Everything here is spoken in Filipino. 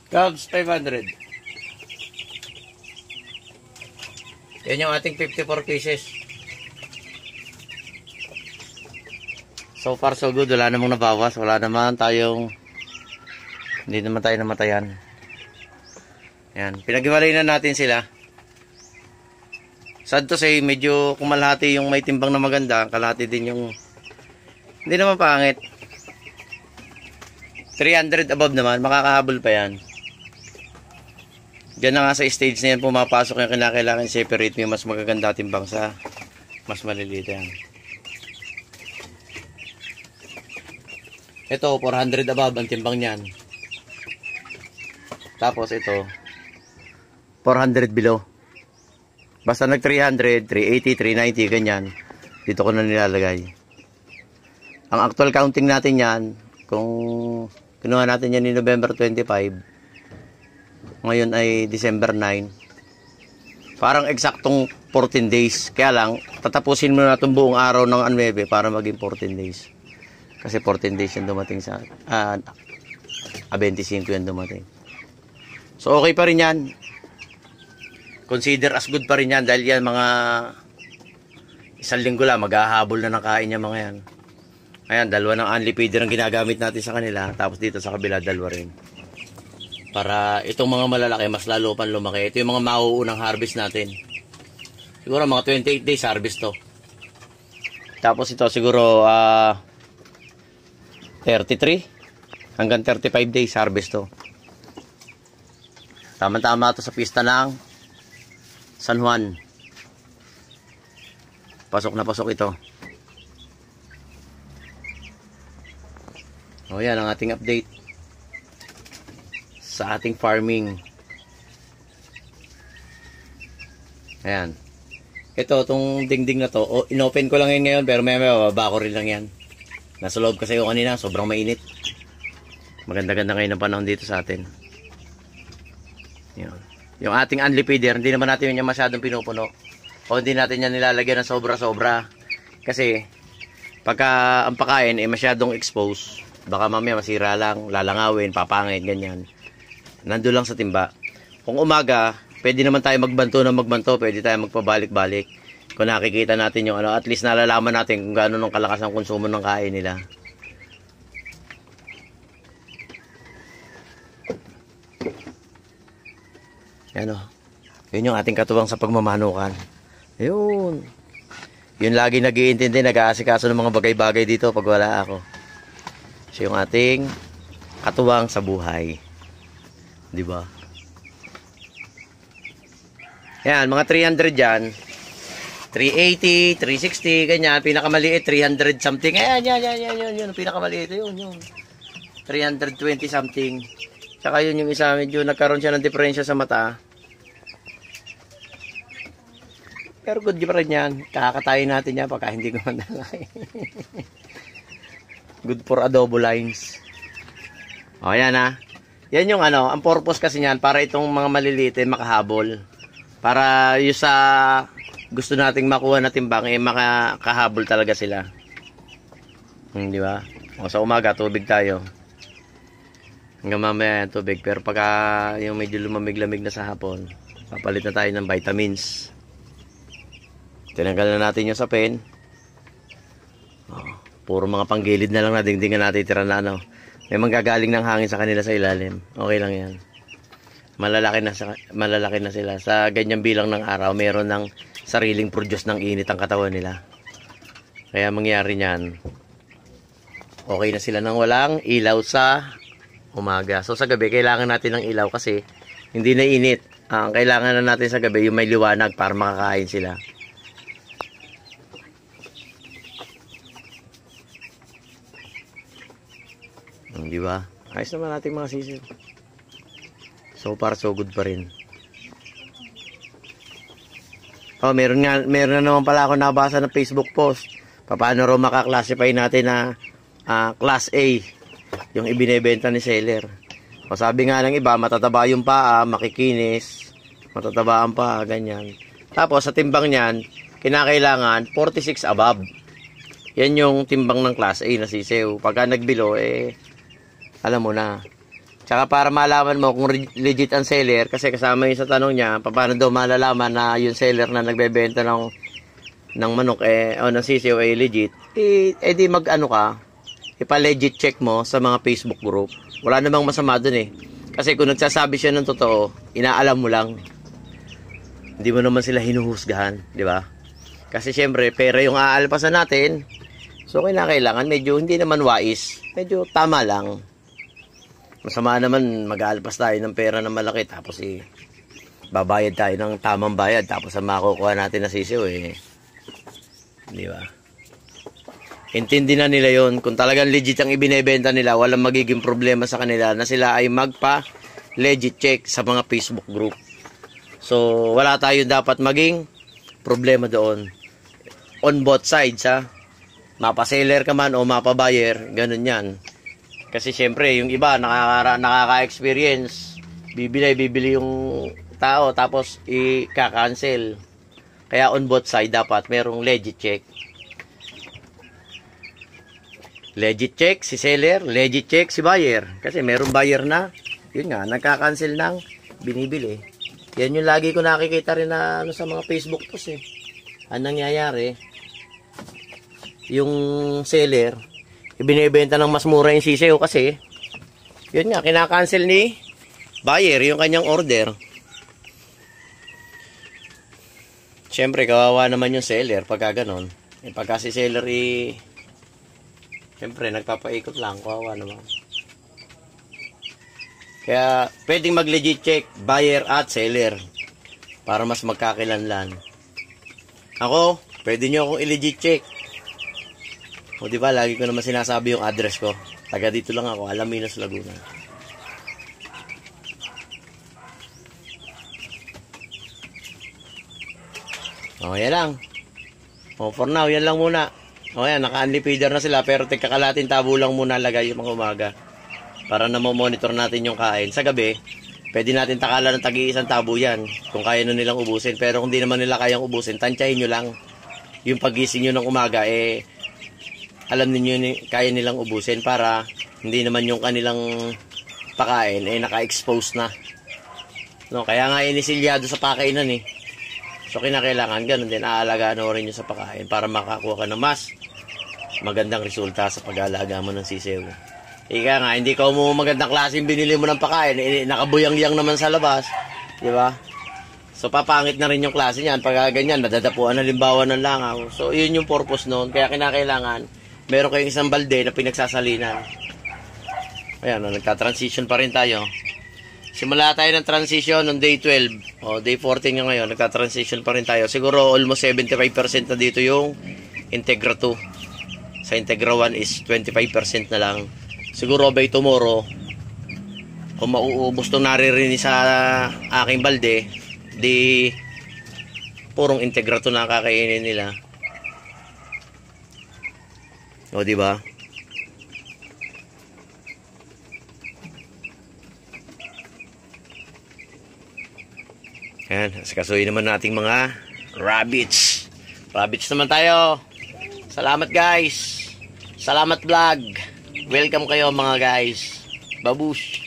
Cubs, 500. Yan yung ating 54 pieces. So far so good, wala namang nabawas, wala naman tayong, hindi naman tayo namatayan. Yan, pinaghiwalay na natin sila. Sad to say, medyo kumalahati yung may timbang na maganda, kalahati din yung hindi naman pangit. 300 above naman, makakahabol pa yan. Diyan na nga sa stage na yan pumapasok yung kinakailangan separate mo yung mas magaganda timbang sa mas maliliit yan. Ito 400 above ang timbang niyan. Tapos ito 400 below. Basta nag 300, 380, 390 ganyan. Dito ko na nilalagay. Ang actual counting natin yan, kung kinuha natin yan ni November 25, ngayon ay December 9. Parang eksaktong 14 days. Kaya lang, tatapusin mo na itong buong araw ng 9 para maging 14 days. Kasi 14 days yung dumating sa 25 yung dumating. So okay pa rin yan. Consider as good pa rin yan dahil yan mga isang linggo lang maghahabol na ng kain niya mga yan. Ayan, dalawa ng only feeder ang ginagamit natin sa kanila. Tapos dito sa kabila dalawa rin. Para itong mga malalaki mas lalo pang lumaki. Ito yung mga mauunang harvest natin. Siguro mga 28 days harvest to. Tapos ito siguro 33 hanggang 35 days harvest to. Tama-tama to sa pista ng San Juan. Pasok na pasok ito. O yan ang ating update sa ating farming. Ayan. Ito, itong dingding na to, inopen ko lang yan ngayon pero may bababa ko rin lang yan. Nasa loob kasi yung kanina, sobrang mainit. Maganda-ganda ngayon ang panahon dito sa atin. Yun. Yung ating only feeder, hindi naman natin yung masyadong pinupuno. O hindi natin yan nilalagyan ng sobra-sobra. Kasi, pagka ang pakain ay masyadong expose, baka mamaya masira lang, lalangawin, papangit, ganyan. Nandun lang sa timba. Kung umaga, pwede naman tayo magbanto na magbanto, pwede tayo magpabalik-balik. Kung nakikita natin yung ano, at least nalalaman natin kung gaano ng kalakas ang konsumo ng kain nila. Yan o. Yun yung ating katuwang sa pagmamanukan. Yun. Yun lagi nag-iintindi, nag-aasikaso ng mga bagay-bagay dito pag wala ako. So yung ating katuwang sa buhay. Diba? Yan, mga 300 dyan. 380, 360, ganyan. Pinakamaliit, 300 something. Ayan, yan. Pinakamaliit, yun. 320 something. Tsaka yun yung isa, medyo nagkaroon siya ng diferensya sa mata. Pero good pa rin yan. Kakatayin natin yan pagka hindi ko mandalay. Good for adobo lines. O, yan ha. Yan yung ano, ang purpose kasi niyan, para itong mga maliliit makahabol. Para yung sa gusto nating makuha na timbang, makakahabol talaga sila. Di ba? O sa umaga, tubig tayo. Hanggang mamaya tubig. Pero pagka yung medyo lumamig-lamig na sa hapon, papalit na tayo ng vitamins. Tinanggal na natin yung sapin. Puro mga panggilid na lang na dingdingan natin tira na ano. May manggagaling ng hangin sa kanila sa ilalim. Okay lang yan. Malalaki na sila. Sa ganyang bilang ng araw, meron ng sariling produce ng init ang katawan nila. Kaya mangyari niyan, okay na sila nang walang ilaw sa umaga. So sa gabi, kailangan natin ng ilaw kasi hindi na init. Ang kailangan na natin sa gabi, yung may liwanag para makakain sila. Di ba? Ayos naman natin mga sisig. So far so good pa rin. Oh, meron na naman pala ako nabasa ng Facebook post. Paano raw maka-classify natin na class A yung ibinebenta ni seller. O sabi nga ng iba, matataba yung paa, makikinis, matataba ang paa, ganyan. Tapos sa timbang niyan, kinakailangan 46 above. Yan yung timbang ng class A na sisiw. Pagka nagbilo, alam mo na. Tsaka para malaman mo kung legit ang seller, kasi kasama yun sa tanong niya, paano daw malalaman na yung seller na nagbebenta ng manok o ng sisiw ay legit, di mag-ano ka, ipa-legit check mo sa mga Facebook group. Wala namang masama dun eh. Kasi kung nagsasabi siya ng totoo, inaalam mo lang. Hindi mo naman sila hinuhusgahan, di ba? Kasi syempre, pera yung aalpasan natin. So, kailangan medyo hindi naman wais. Medyo tama lang. Masama naman mag-aalpas tayo ng pera na malaki. Tapos babayad tayo ng tamang bayad. Tapos ang makukuha natin na sisiw di ba? Intindi na nila yon. Kung talagang legit ang ibinebenta nila, walang magiging problema sa kanila na sila ay magpa-legit check sa mga Facebook group. So, wala tayo dapat maging problema doon. On both sides, ha? Mapa-seller ka man o mapa-buyer, ganun yan. Kasi syempre, yung iba, nakaka-experience. Bibili yung tao, tapos i-cancel. Kaya on both sides, dapat merong legit check. Legit check si seller, legit check si buyer. Kasi merong buyer na, yun nga, nagka-cancel ng binibili. Yan yung lagi ko nakikita rin na sa mga Facebook post eh. Anong nangyayari? Yung seller, ibinebenta ng mas mura yung sisiw kasi, yun nga, kinakancel ni buyer yung kanyang order. Siyempre, kawawa naman yung seller pagka ganon. Pagka si seller siyempre, nagpapaikot lang, kawawa naman. Kaya, pwedeng mag-legit check, buyer at seller. Para mas magkakilanlan. Ako, pwede nyo akong i-legit check. O diba, lagi ko naman sinasabi yung address ko. Taga dito lang ako, Alaminos, Laguna. O, yan lang. O, for now, yan lang muna. O, yan, naka-unli feeder na sila. Pero tigkakalating tabo lang muna lagay yung mga umaga. Para na monitor natin yung kain. Sa gabi, pwede natin takalan ng tagi-isang tabo yan. Kung kaya na nilang ubusin. Pero kung di naman nila kayang ubusin, tansyahin nyo lang. Yung pagising nyo ng umaga, alam niyo kaya nilang ubusin para hindi naman yung kanilang pakain naka-expose na. No, kaya nga inisilyado sa pakainan eh. So kinakailangan ganun din aalagaan mo rin nyo sa pakain para makakuha ka ng mas magandang resulta sa pag-aalaga mo ng sisiw. Ika nga, hindi ka mo magandang klase binili mo ng pakain, nakabuyang-yang naman sa labas, di ba? So papangit na rin yung klase niyan pag ganyan, madadapuan na limbawan ng langaw. So yun yung purpose noon, kaya kinakailangan meron kayong isang balde na pinagsasalinan. Ayan, nagta-transition pa rin tayo. Simula tayo ng transition noong day 12. O, day 14 nga ngayon, nagta-transition pa rin tayo. Siguro almost 75% na dito yung Integra 2. Sa Integra 1 is 25% na lang. Siguro by tomorrow, kung mauubos itong naririnig sa aking balde, di purong Integra 2 na kakainin nila. O, diba? Ayan, kasuhin naman nating mga rabbits. Rabbits naman tayo. Salamat guys. Salamat vlog. Welcome kayo mga guys. Babush.